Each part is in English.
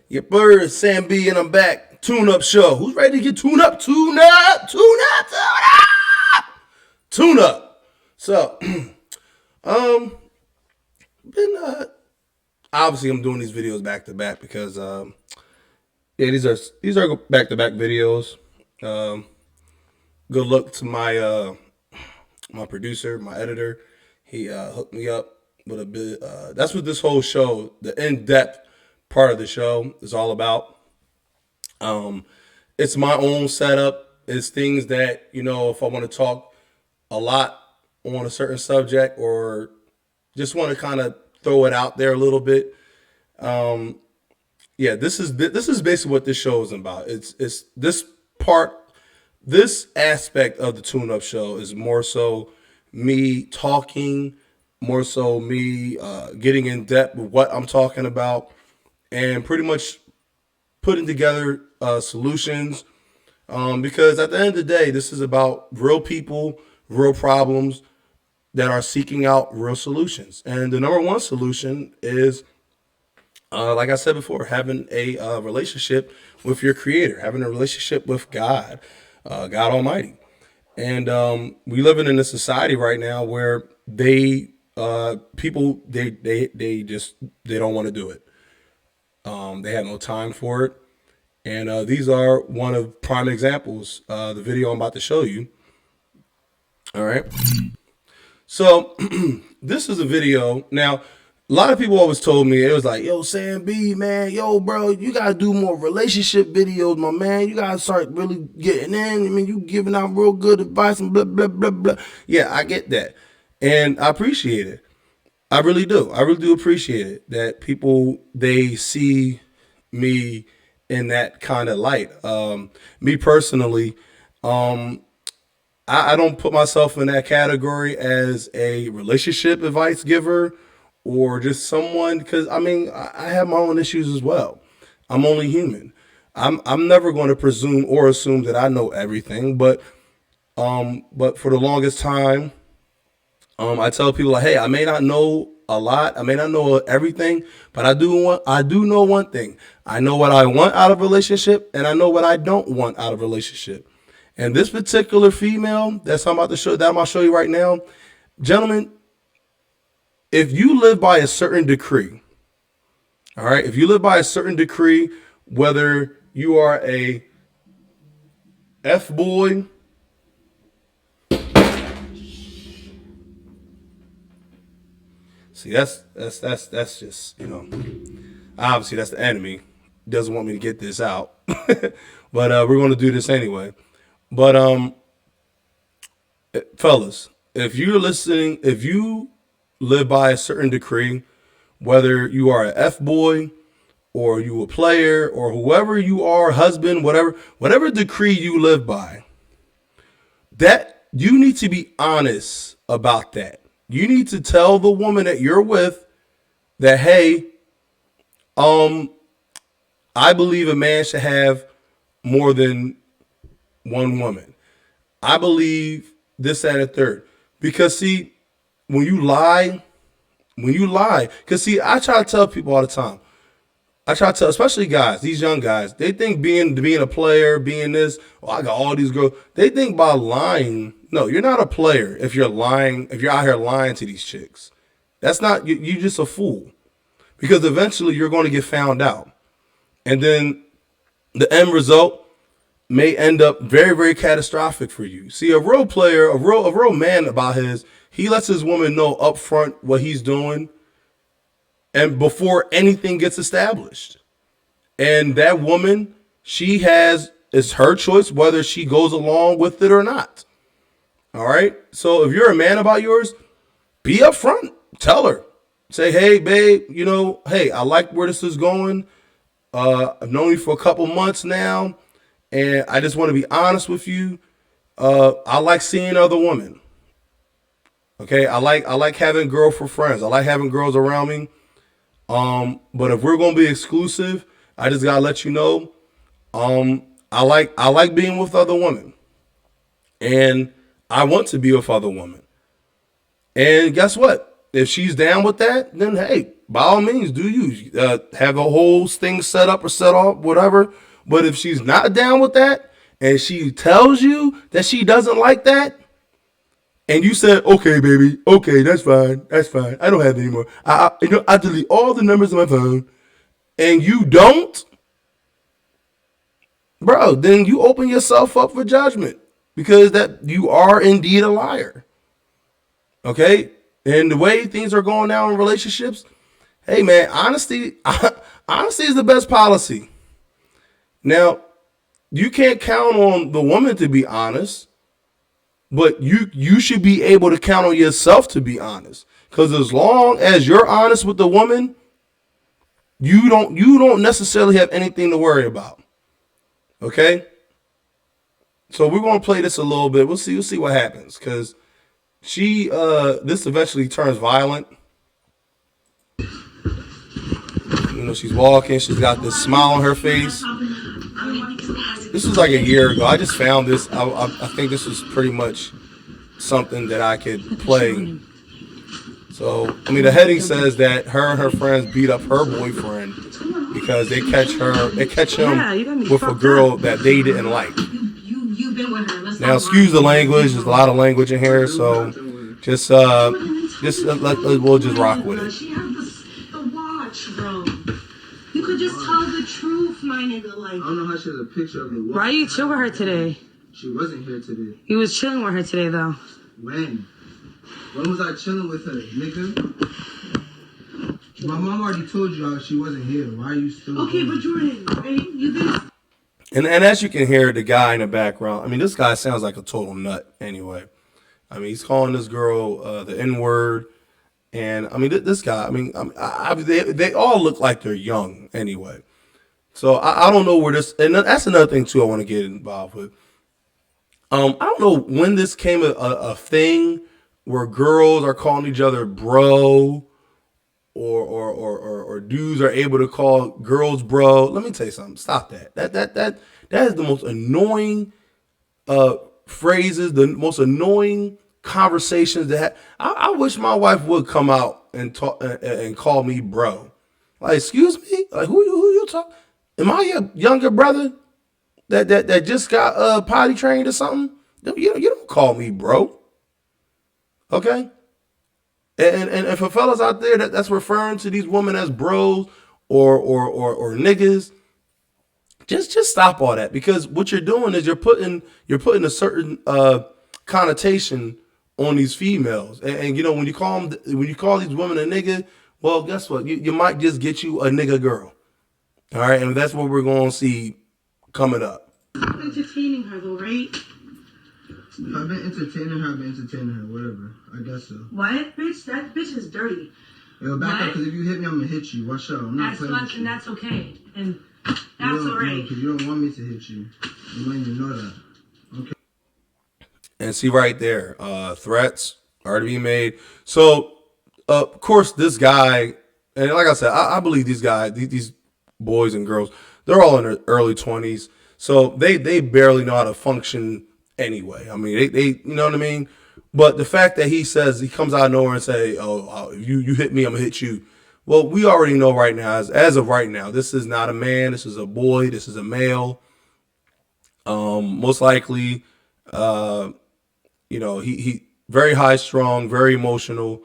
Your bird, Sam B, and I'm back. Tune Up Show. Who's ready to get tuned up? Tune up, tune up, tune up, tune up. So, um, been obviously I'm doing these videos back to back because yeah, these are back to back videos. Um, Good luck to my producer, my editor. He hooked me up with a bit. That's what this whole show, the in depth part of the show, is all about. Um, it's my own setup. It's things that if I want to talk a lot on a certain subject or just want to kind of throw it out there a little bit. Um, yeah, this is basically what this show is about. It's this part, this aspect of the Tune Up Show is more so me talking, more so me getting in depth with what I'm talking about, and pretty much putting together solutions. Because at the end of the day, this is about real people, real problems that are seeking out real solutions. And the number one solution is, like I said before, having a relationship with your Creator, having a relationship with God, God Almighty. And we living in a society right now where people they don't want to do it. They have no time for it. And these are one of prime examples. The video I'm about to show you. All right. So this is a video. Now, a lot of people always told me, it was like, yo, Sam B, man, yo, bro, you gotta do more relationship videos, my man. You gotta start really getting in. I mean, you giving out real good advice and blah, blah, blah, blah. Yeah, I get that. And I appreciate it. I really do. I really do appreciate it that people, they see me in that kind of light. Me personally, um, I don't put myself in that category as a relationship advice giver or just someone, because I mean I have my own issues as well. I'm only human. I'm never going to presume or assume that I know everything, but for the longest time, I tell people like, hey, I may not know a lot, I may not know everything, but I do know one thing. I know what I want out of a relationship, and I know what I don't want out of a relationship. And this particular female that I'm about to show you right now, gentlemen, if you live by a certain decree, all right, if you live by a certain decree, whether you are a F boy, see that's just obviously that's the enemy. Doesn't want me to get this out, but we're going to do this anyway. But fellas, if you live by a certain decree, whether you are a F boy or you a player or whoever you are, husband, whatever decree you live by, that you need to be honest about that. You need to tell the woman that you're with that, hey, um, I believe a man should have more than one woman. I believe this, that, and a third. Because see, when you lie, because see, I try to tell people all the time. I try to tell, especially guys, these young guys, they think being a player, being this, oh, I got all these girls. They think by lying, no, you're not a player if you're lying, if you're out here lying to these chicks. That's not, you're just a fool. Because eventually you're going to get found out. And then the end result may end up very, very catastrophic for you. See, a real player, a real man he lets his woman know up front what he's doing and before anything gets established. And that woman, it's her choice whether she goes along with it or not. All right. So if you're a man about yours, be upfront. Tell her. Say, hey, babe, hey, I like where this is going. I've known you for a couple months now, and I just want to be honest with you. I like seeing other women. Okay, I like having girls for friends. I like having girls around me. But if we're gonna be exclusive, I just gotta let you know. I like being with other women, and I want to be with other women. And guess what? If she's down with that, then hey, by all means, do you have a whole thing set up or set off, whatever. But if she's not down with that and she tells you that she doesn't like that, and you said, okay, baby, okay, that's fine. I don't have any more. I delete all the numbers on my phone, and you don't, bro, then you open yourself up for judgment because that you are indeed a liar. Okay, and the way things are going now in relationships, hey man, honesty is the best policy. Now, you can't count on the woman to be honest, but you should be able to count on yourself to be honest. Because as long as you're honest with the woman, you don't necessarily have anything to worry about. Okay? So we're gonna play this a little bit. We'll see what happens. Cause this eventually turns violent. You know, she's walking, she's got this smile on her face. This was like a year ago. I just found this. I think this was pretty much something that I could play. So, I mean, the heading says that her and her friends beat up her boyfriend because they catch him with a girl that they didn't like. Now, excuse the language. There's a lot of language in here, so we'll just rock with it. She has the watch, bro. You could just tell the truth, my nigga. Like, I don't know how she has a picture of the watch. Why are you chill with her today? She wasn't here today. You was chilling with her today, though. When? When was I chilling with her, nigga? My mom already told you she wasn't here. Why are you still? Okay, but Jordan, right? You've been. And as you can hear, the guy in the background. I mean, this guy sounds like a total nut. Anyway, I mean, he's calling this girl the N-word. And I mean, this guy, they all look like they're young anyway. So I don't know where this, and that's another thing too I want to get involved with. I don't know when this came a thing where girls are calling each other bro, or dudes are able to call girls bro. Let me tell you something. Stop that. That is the most annoying phrases, the most annoying conversations that I wish my wife would come out and talk and call me bro. Like, excuse me, like who you talk? Am I your younger brother that just got potty trained or something? You don't call me bro. Okay. And for fellas out there that's referring to these women as bros or niggas, just stop all that, because what you're doing is you're putting a certain connotation on these females, and you know when you call these women a nigga, well, guess what? You might just get you a nigga girl. All right, and that's what we're going to see coming up. Entertaining her though, right? I've been entertaining her, whatever. I guess so. What, bitch? That bitch is dirty. Yo, back up, because if you hit me, I'm gonna hit you. Watch out. I'm not playing with you. And that's okay. And that's alright. Because you don't want me to hit you. You don't even know that. Okay. And see right there, threats are to be made. So, of course, this guy, and like I said, I believe these guys, these boys and girls, they're all in their early 20s. So they barely know how to function anyway. I mean, they you know what I mean? But the fact that he comes out of nowhere and say, oh, you hit me, I'm gonna hit you. Well, we already know right now, as of right now, this is not a man, this is a boy, this is a male. Most likely, he very high strung, very emotional,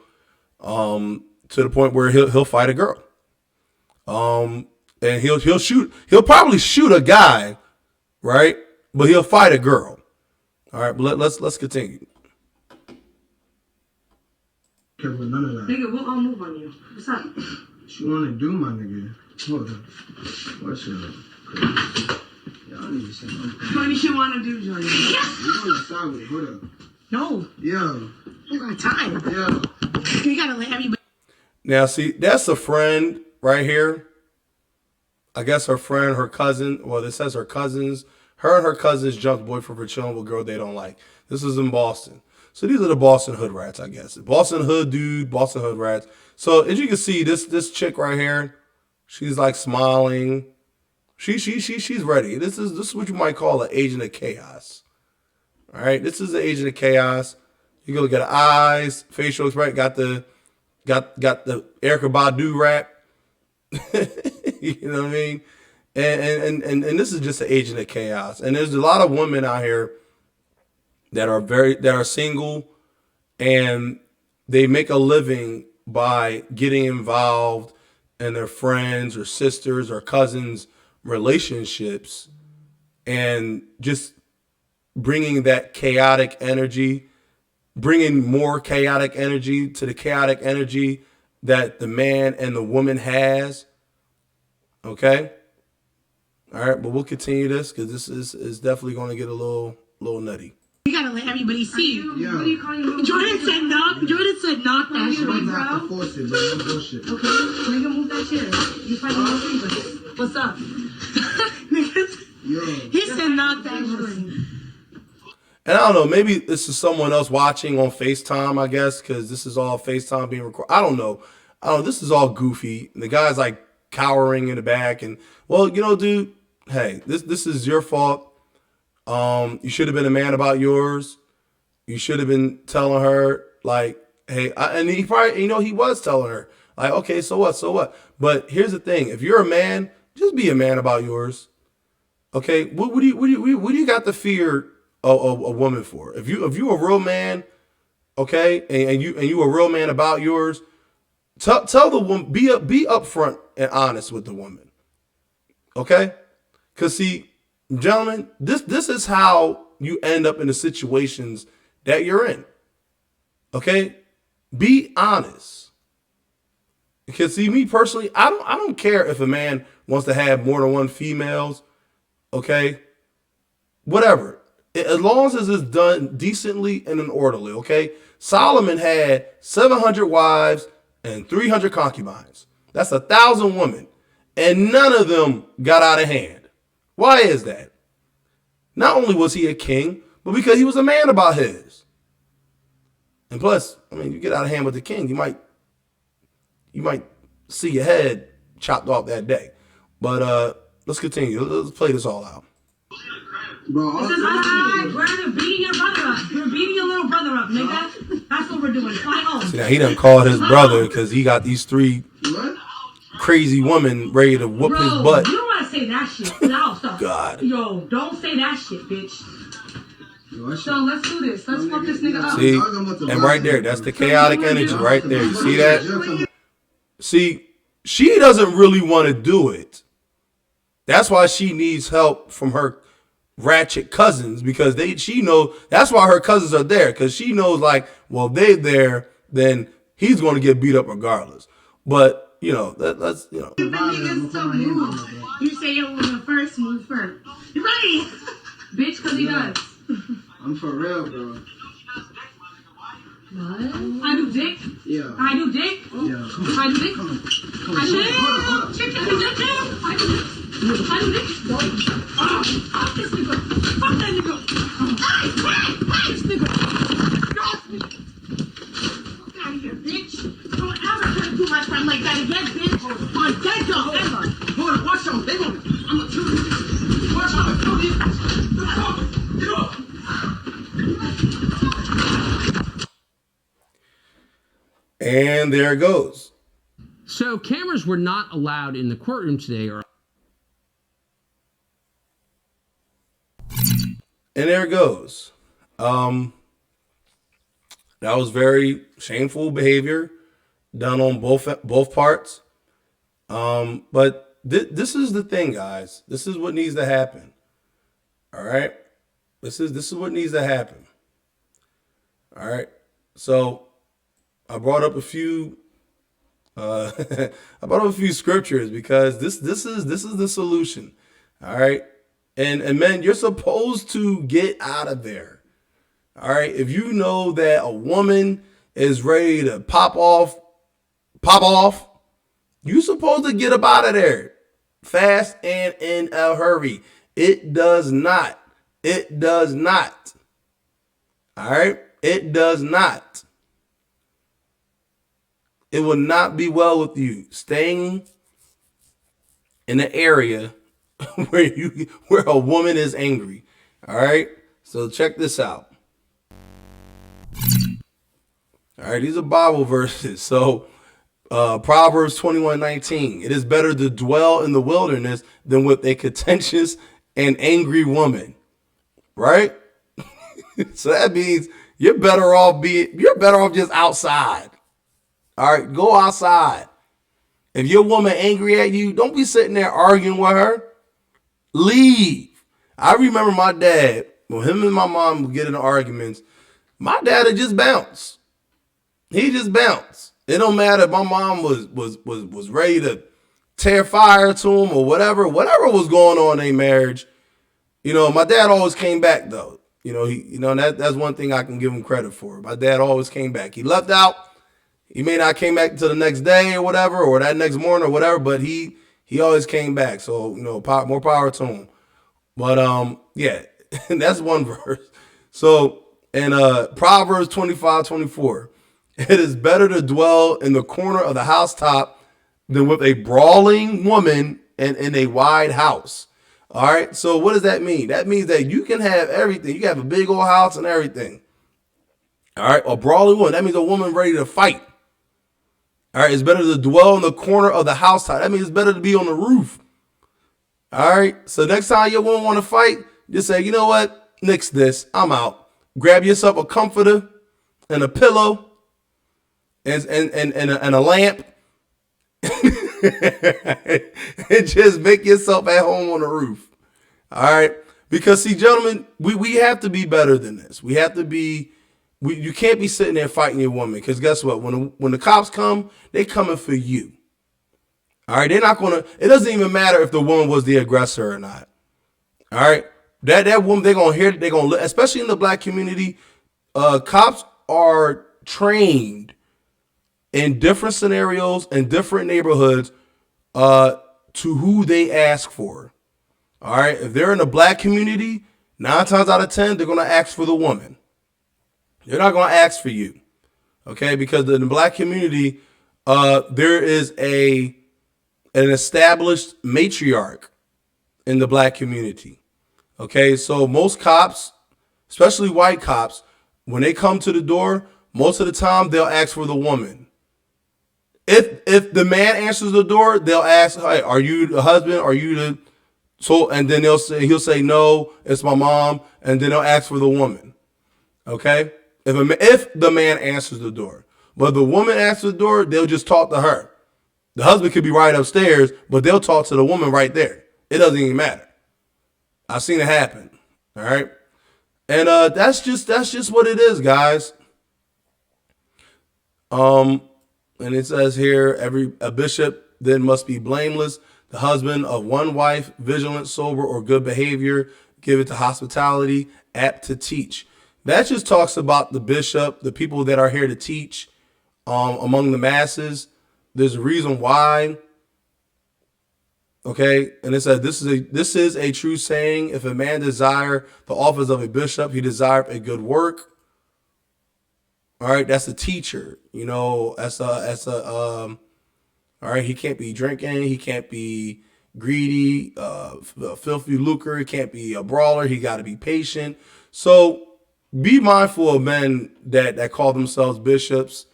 to the point where he'll fight a girl. And he'll probably shoot a guy, right? But he'll fight a girl. All right, but let's continue. Okay, but none of that. Nigga, we'll all move on you. What's up? What you wanna do, my nigga? Hold on. What's up? Y'all need to say What do you wanna do, Jordan? We're gonna start with it. Hold up. No. Yo. You got time. Yo. You gotta let everybody. Now, see, that's a friend right here. I guess her friend, her cousin. Well, it says her cousins. Her and her cousins jumped boyfriend for chilling with a girl they don't like. This is in Boston. So these are the Boston hood rats, I guess. Boston hood dude, Boston hood rats. So as you can see, this chick right here, she's like smiling. She's ready. This is what you might call an agent of chaos. All right, this is an agent of chaos. You can look at her eyes, facial expression, got got the Erykah Badu rap. You know what I mean? And this is just an agent of chaos. And there's a lot of women out here that are single, and they make a living by getting involved in their friends or sisters or cousins relationships, and just bringing that chaotic energy, bringing more chaotic energy to the chaotic energy that the man and the woman has. Okay? All right, but we'll continue this because this is definitely going to get a little nutty. You gotta let everybody see. Yeah. What are you calling your Jordan said knock. Jordan said knock that shit, You bro. have to force it, bro. No bullshit. Okay, nigga, move that chair. You fighting more people. What's up? Yo. He said knock that shit. And I don't know, maybe this is someone else watching on FaceTime, I guess, because this is all FaceTime being recorded. I don't know. This is all goofy. And the guy's like cowering in the back. And, well, dude, hey, this is your fault. You should have been a man about yours. You should have been telling her, like, hey, and he probably, he was telling her, like, okay, so what? But here's the thing. If you're a man, just be a man about yours. Okay? What do you got to fear a woman for? If you a real man, okay, and you a real man about yours, tell the woman, be upfront and honest with the woman. Okay? Because see, gentlemen, this is how you end up in the situations that you're in. Okay? Be honest. Because see, me personally, I don't care if a man wants to have more than one females. Okay? Whatever. As long as it's done decently and in orderly, okay? Solomon had 700 wives and 300 concubines. That's 1,000 women. And none of them got out of hand. Why is that? Not only was he a king, but because he was a man about his. And plus, you get out of hand with the king, you might see your head chopped off that day. But let's continue. Let's play this all out. Bro, This is we're beating your brother up. We're beating your little brother up, nigga. That's what we're doing. Fly home. See, now he done called his brother because he got these 3 what? crazy women ready to whoop his butt. You don't want to say that shit. No, stop. God. Yo, don't say that shit, bitch. Yo, So let's do this. Let's fuck this nigga up. See? And right there, that's the chaotic energy right there. You see that? See, she doesn't really want to do it. That's why she needs help from her ratchet cousins, because she knows that's why her cousins are there, because she knows, like, well, they're there, then he's going to get beat up regardless. But let's You say your woman first, move first. You're right, bitch, because he does. I'm for real, bro. What? I do dick. Yeah. I do dick. Yeah. Come on. I do dick. Come on. I do dick. Hold on. Chick, I do dick. I do dick. I do dick. Fuck this nigga. Fuck that nigga. Hey, this nigga. Fuck out of here, bitch. Don't ever try to do my friend like that again, bitch. On dead dog, ever. Hold on. Watch out. They gonna. I'm gonna kill you. Watch out. Kill you. Get off. and there it goes. So cameras were not allowed in the courtroom today, or And there it goes. That was very shameful behavior done on both parts. But this is the thing, guys. This is what needs to happen. All right. This is what needs to happen. All right. So I brought up a few. I brought up a few scriptures because this is the solution. All right. And men, you're supposed to get out of there. All right. If you know that a woman is ready to pop off, you're supposed to get up out of there fast and in a hurry. It does not. It does not. All right. It does not. It will not be well with you staying in the area where a woman is angry. All right. So check this out. All right. These are Bible verses. So Proverbs 21:19. It is better to dwell in the wilderness than with a contentious and angry woman. Right? So that means you're better off just outside. All right, go outside. If your woman angry at you, don't be sitting there arguing with her. Leave. I remember my dad, when him and my mom would get into arguments, my dad would just bounce. He just bounced. It don't matter if my mom was ready to tear fire to him or whatever was going on in their marriage. My dad always came back though. That's one thing I can give him credit for. My dad always came back. He left out. He may not came back until the next day or whatever, or that next morning or whatever, but he always came back. So, more power to him. But yeah, that's one verse. So in Proverbs 25:24, it is better to dwell in the corner of the housetop than with a brawling woman in a wide house. All right. So what does that mean? That means that you can have everything. You can have a big old house and everything. All right. A brawling woman. That means a woman ready to fight. All right. It's better to dwell in the corner of the housetop. That means it's better to be on the roof. All right. So next time your woman want to fight, just say, you know what? Nix this. I'm out. Grab yourself a comforter and a pillow and a lamp. And just make yourself at home on the roof. All right. Because see, gentlemen, we have to be better than this. We have to be, you can't be sitting there fighting your woman. Because guess what? When the cops come, they coming for you. All right. They're not going to, it doesn't even matter if the woman was the aggressor or not. All right. That woman, they're going to hear, they're going to, especially in the black community, cops are trained in different scenarios and different neighborhoods to who they ask for. All right. If they're in the black community, 9 times out of 10, they're going to ask for the woman. They're not going to ask for you. Okay. Because in the black community, there is an established matriarch in the black community. Okay. So most cops, especially white cops, when they come to the door, most of the time they'll ask for the woman. If the man answers the door, they'll ask, "Hey, are you the husband? Are you the so?" And then he'll say, "No, it's my mom." And then they'll ask for the woman. Okay, if the man answers the door, but the woman answers the door, they'll just talk to her. The husband could be right upstairs, but they'll talk to the woman right there. It doesn't even matter. I've seen it happen. All right, and that's just what it is, guys. And it says here, a bishop then must be blameless, the husband of one wife, vigilant, sober, or good behavior, give it to hospitality, apt to teach. That just talks about the bishop, the people that are here to teach among the masses. There's a reason why. Okay, and it says this is a true saying. If a man desire the office of a bishop, he desireth a good work. All right, that's a teacher. That's all right, he can't be drinking, he can't be greedy, filthy lucre, he can't be a brawler, he got to be patient. So be mindful of men that call themselves bishops,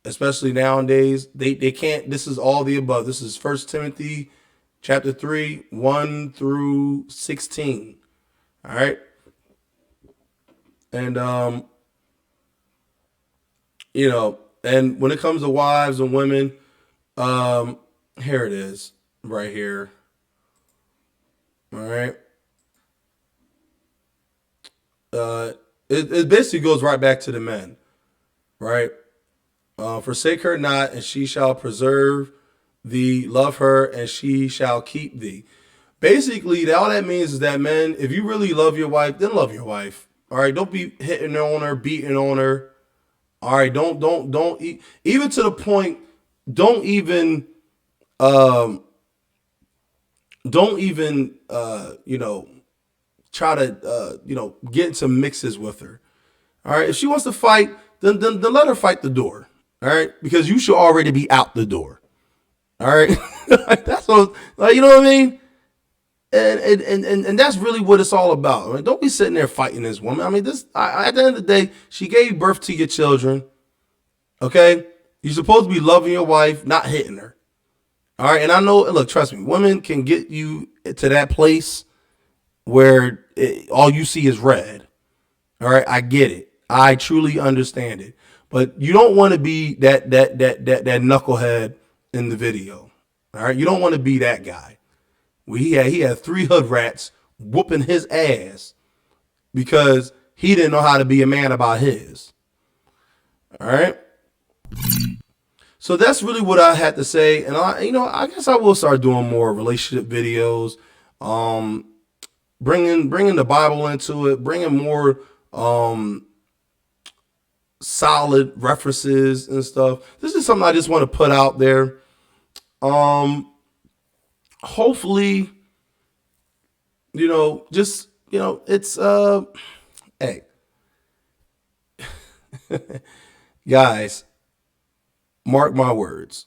especially nowadays. They can't, this is all the above. This is 1 Timothy chapter 3, 1 through 16. All right. And and when it comes to wives and women, here it is right here. All right. It basically goes right back to the men, right? Forsake her not, and she shall preserve thee. Love her, and she shall keep thee. Basically, all that means is that, men, if you really love your wife, then love your wife. All right. Don't be hitting on her, beating on her. All right, don't even to the point. Don't even try to get into mixes with her. All right, if she wants to fight, then let her fight the door. All right, because you should already be out the door. All right, that's what, you know what I mean. And that's really what it's all about. I mean, don't be sitting there fighting this woman. I mean, at the end of the day, she gave birth to your children. Okay, You're supposed to be loving your wife, not hitting her. All right. And I know, look, trust me, women can get you to that place where all you see is red. All right. I get it. I truly understand it. But you don't want to be that knucklehead in the video. All right. You don't want to be that guy. He had 3 hood rats whooping his ass because he didn't know how to be a man about his. All right. So that's really what I had to say. And I guess I will start doing more relationship videos, bringing the Bible into it, bringing more solid references and stuff. This is something I just want to put out there. Hopefully, it's hey. Guys, mark my words.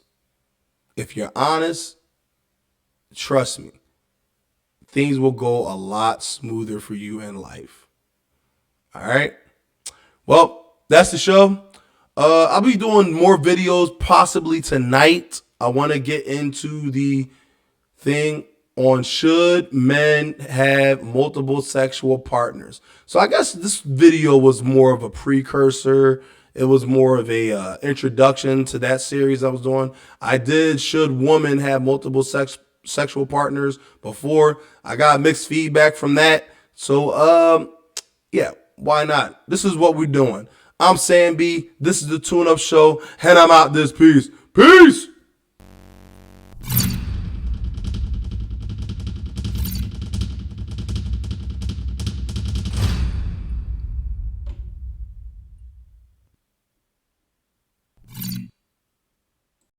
If you're honest, trust me, things will go a lot smoother for you in life. All right? Well, that's the show. I'll be doing more videos possibly tonight. I want to get into the thing on should men have multiple sexual partners. So I guess this video was more of a precursor. It was more of a introduction to that series I was doing. I did should women have multiple sexual partners before. I got mixed feedback from that. So yeah, why not? This is what we're doing. I'm Sam B. This is the Tune Up Show, and I'm out this piece. Peace.